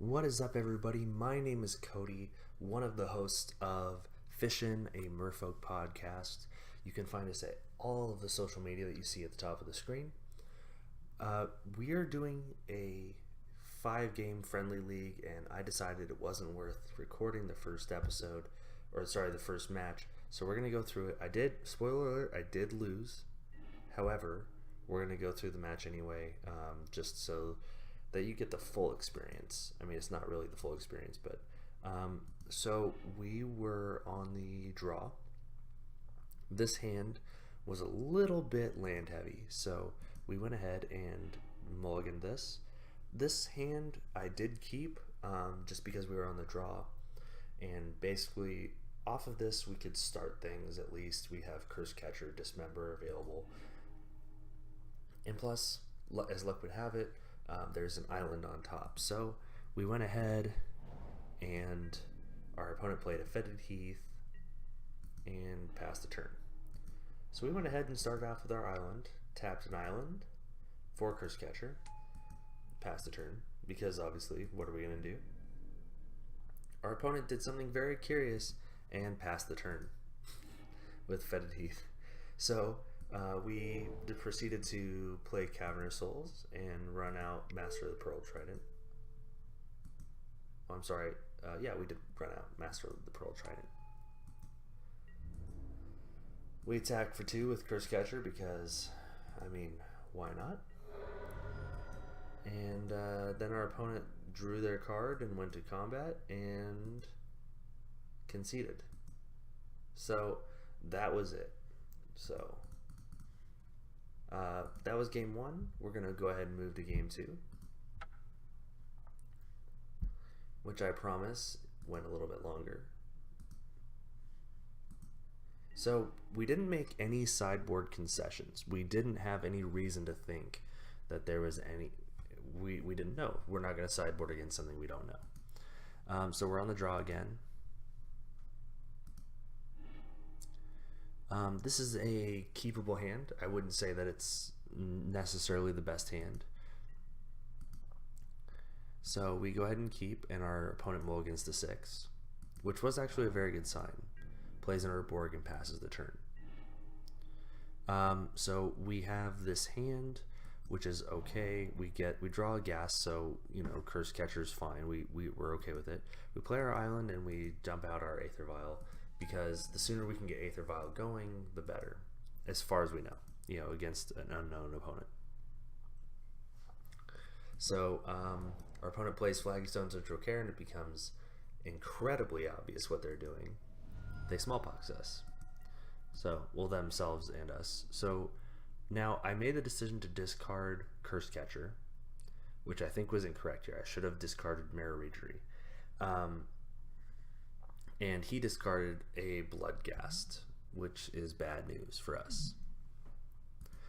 What is up, everybody? My name is Cody, one of the hosts of Fishin', a Merfolk podcast. You can find us at all of the social media that you see at the top of the screen. We are doing a 5-game friendly league, and I decided it wasn't worth recording the first episode, the first match. So we're going to go through it. Spoiler alert, I did lose. However, we're going to go through the match anyway, just so that you get the full experience. I mean, it's not really the full experience, but so we were on the draw. This hand was a little bit land heavy, so we went ahead and mulliganed this. This hand I did keep just because we were on the draw, and basically off of this we could start things. At least we have Curse Catcher, Dismember available, and plus, as luck would have it, there's an island on top. So we went ahead and our opponent played a Fetid Heath and passed the turn. So we went ahead and started off with our island, tapped an island for Curse Catcher, passed the turn, because obviously, what are we going to do? Our opponent did something very curious and passed the turn with Fetid Heath. So we proceeded to play Cavernous Souls and run out Master of the Pearl Trident. Oh, I'm sorry. Yeah, we did run out Master of the Pearl Trident. We attacked for 2 with Curse Catcher because, I mean, why not? And then our opponent drew their card and went to combat and conceded. So that was it. So that was game 1. We're going to go ahead and move to game 2, which I promise went a little bit longer. So we didn't make any sideboard concessions. We didn't have any reason to think that there was any. We didn't know. We're not going to sideboard against something we don't know. So we're on the draw again. This is a keepable hand. I wouldn't say that it's necessarily the best hand. So we go ahead and keep, and our opponent mulligans to 6, which was actually a very good sign. Plays an Urborg and passes the turn. So we have this hand, which is okay. We draw a gas, so Curse Catcher's fine. We're okay with it. We play our island and we dump out our Aether Vial, because the sooner we can get Aether Vial going, the better, as far as we know, against an unknown opponent. So our opponent plays Flagstones of Trocaire, and it becomes incredibly obvious what they're doing. They Smallpox us. So, well, themselves and us. So now I made the decision to discard Curse Catcher, which I think was incorrect here. I should have discarded Mirror-Readery. And he discarded a Bloodghast, which is bad news for us.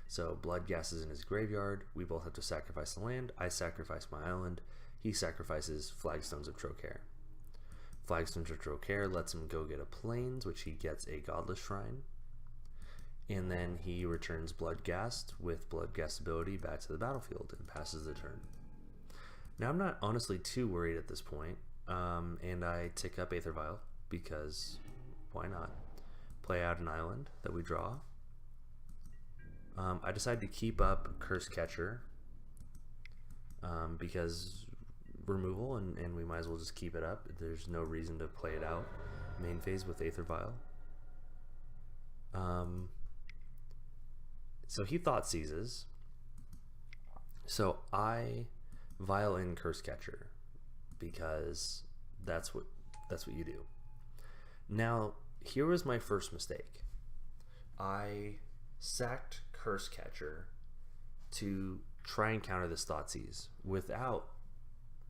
So Bloodghast is in his graveyard. We both have to sacrifice the land. I sacrifice my island. He sacrifices Flagstones of Trocaire. Flagstones of Trocaire lets him go get a Plains, which he gets a Godless Shrine. And then he returns Bloodghast with Bloodghast ability back to the battlefield and passes the turn. Now I'm not honestly too worried at this point, and I tick up Aether Vial, because why not? Play out an island that we draw. I decided to keep up Curse Catcher because removal, and we might as well just keep it up. There's no reason to play it out main phase with Aether Vial. So he thought seizes. So I vial in Curse Catcher because that's what you do. Now, here was my first mistake. I sacked Curse Catcher to try and counter this Thoughtseize without,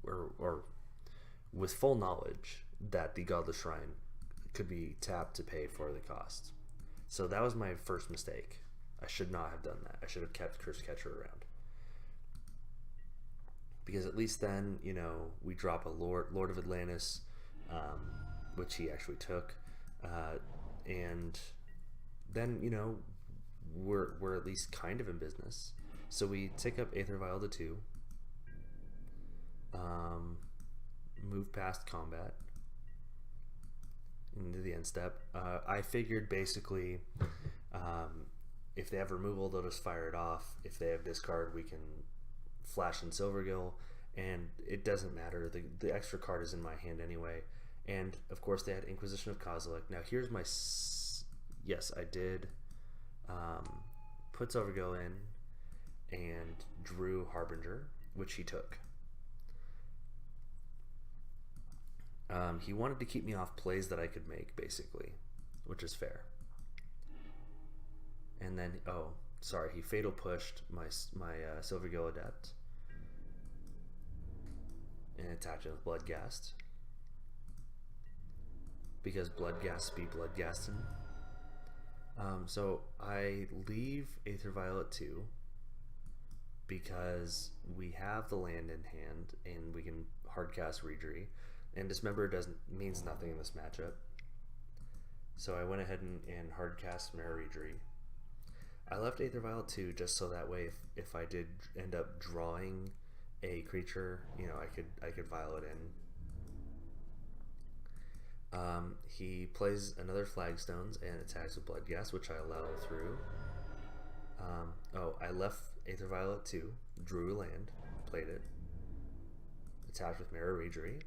or with full knowledge that the Godless Shrine could be tapped to pay for the cost. So that was my first mistake. I should not have done that. I should have kept Curse Catcher around, because at least then, we drop a Lord of Atlantis, which he actually took, and then we're at least kind of in business. So we tick up Aether Vial to 2, move past combat into the end step. I figured basically if they have removal, they'll just fire it off. If they have discard, we can flash in Silvergill, and it doesn't matter. The extra card is in my hand anyway. And of course, they had Inquisition of Kozilek. Now here's my yes, I did put Silvergill in and drew Harbinger, which he took. He wanted to keep me off plays that I could make, basically, which is fair. And then, oh, sorry, he fatal pushed my Silvergill Adept and attacked it with Bloodghast, because Bloodghast be Bloodghastin. So I leave Aether Violet 2 because we have the land in hand and we can hardcast Reedry, and Dismember means nothing in this matchup. So I went ahead and hardcast Mara Reedry. I left Aether Violet 2 just so that way if I did end up drawing a creature, you know, I could Violet in. He plays another Flagstones and attacks with Bloodghast, which I allow through. Oh, I left Aether Violet 2, drew a land, played it, attacked with Mara Reedry.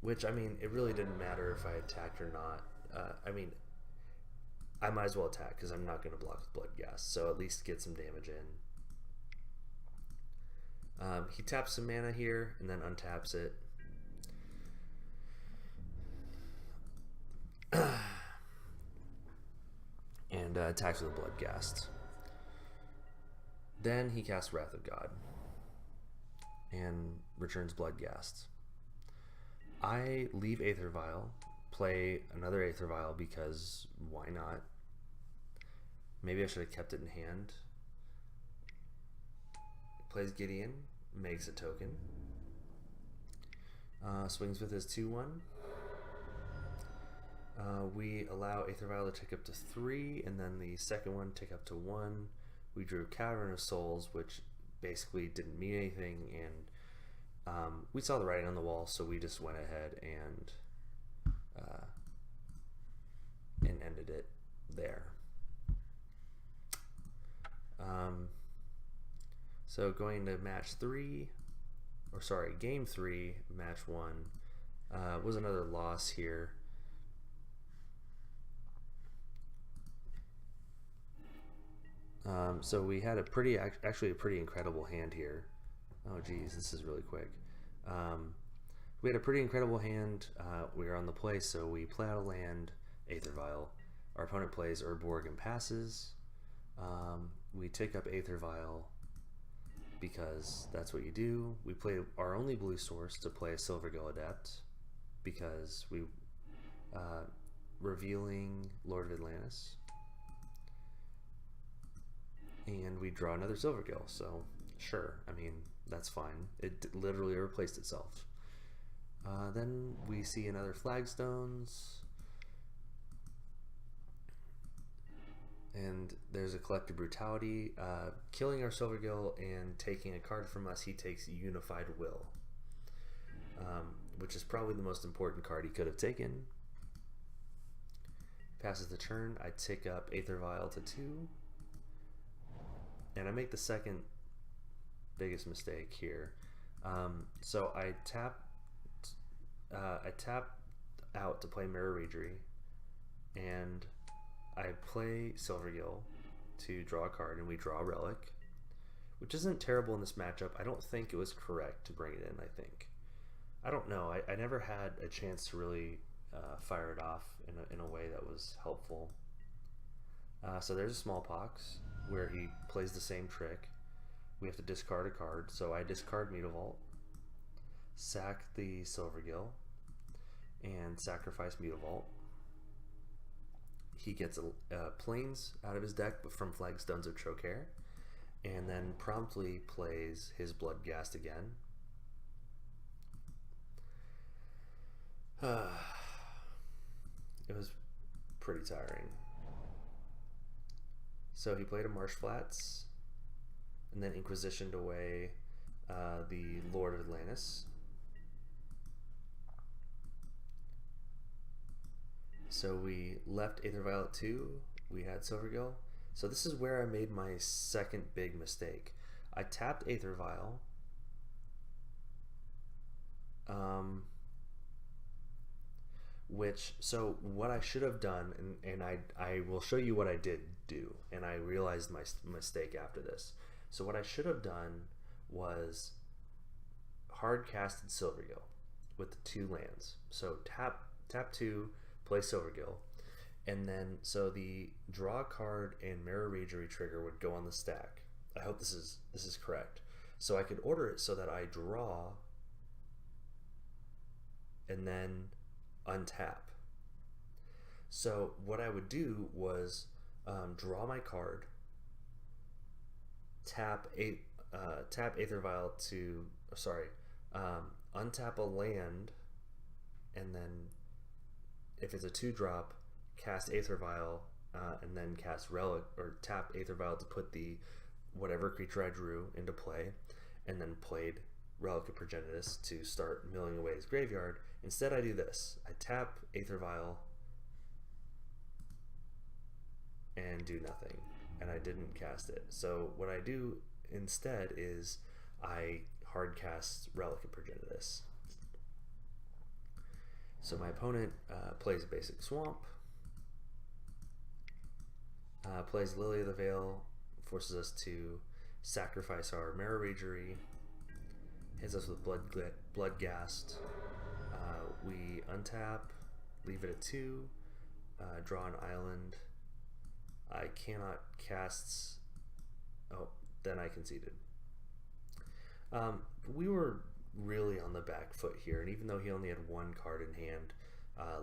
Which, I mean, it really didn't matter if I attacked or not. I mean, I might as well attack because I'm not going to block with Bloodghast, so at least get some damage in. He taps some mana here and then untaps it. And attacks with a Bloodghast. Then he casts Wrath of God and returns Bloodghast. I leave Aether Vial, play another Aether Vial because why not? Maybe I should have kept it in hand. Plays Gideon, makes a token. Swings with his 2/1. We allow Aether Vial to tick up to 3, and then the second one tick up to 1. We drew Cavern of Souls, which basically didn't mean anything, and we saw the writing on the wall, so we just went ahead and ended it there. So going to match 3, or sorry, game 3, match 1, was another loss here. So we had actually a pretty incredible hand here. Oh geez, this is really quick. We had a pretty incredible hand. We were on the play, so we play out a land, Aether Vial. Our opponent plays Urborg and passes. We take up Aether Vial because that's what you do. We play our only blue source to play a Silvergill Adept because we revealing Lord of Atlantis. And we draw another Silvergill, so sure, I mean, that's fine. It literally replaced itself. Then we see another Flagstones, and there's a Collective Brutality. Killing our Silvergill and taking a card from us, he takes Unified Will, which is probably the most important card he could have taken. Passes the turn. I take up Aether Vial to 2. And I make the second biggest mistake here. So I tap out to play Mara Reedry, and I play Silvergill to draw a card, and we draw a Relic, which isn't terrible in this matchup. I don't think it was correct to bring it in, I don't know. I never had a chance to really fire it off in a way that was helpful. So there's a Smallpox, where he plays the same trick. We have to discard a card, so I discard Mutavault, sack the Silvergill, and sacrifice Mutavault. He gets planes out of his deck, but from Flagstones of Trocaire, and then promptly plays his Bloodghast again. It was pretty tiring. So he played a Marsh Flats, and then Inquisitioned away the Lord of Atlantis, So we left Aether Violet 2, we had Silvergill. So this is where I made my second big mistake. I tapped Aether Vial. So what I should have done, and I will show you what I did do, and I realized my mistake after this. So what I should have done was hard casted Silvergill with the 2 lands. So tap 2, play Silvergill, and then so the draw card and Mirror Ragery trigger would go on the stack. I hope this is correct. So I could order it so that I draw and then untap. So what I would do was draw my card, tap Aether Vial to untap a land, and then if it's a 2-drop, cast Aether Vial, and then cast Relic, or tap Aether Vial to put the whatever creature I drew into play, and then played Relic of Progenitus to start milling away his graveyard. Instead, I do this. I tap Aether Vial and do nothing, and I didn't cast it. So what I do instead is I hard cast Relic of Progenitus. So my opponent plays a basic swamp, plays Lily of the Veil, forces us to sacrifice our Mirror Ragery, hits us with Bloodghast. We untap, leave it at 2, draw an island. I cannot cast. Oh, then I conceded. We were really on the back foot here, and even though he only had 1 card in hand,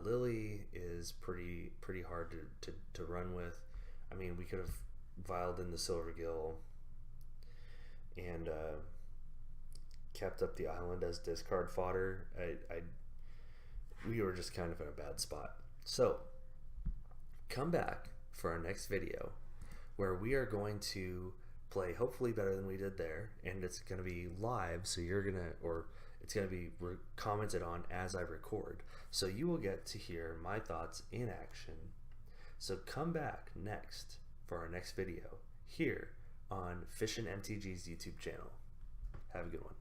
Lily is pretty hard to run with. I mean, we could have vialed in the Silvergill and kept up the island as discard fodder. We were just kind of in a bad spot. So come back for our next video, where we are going to play hopefully better than we did there, and it's going to be live, so it's going to be commented on as I record, so you will get to hear my thoughts in action. So come back next for our next video here on Fishin' MTG's YouTube channel. Have a good one.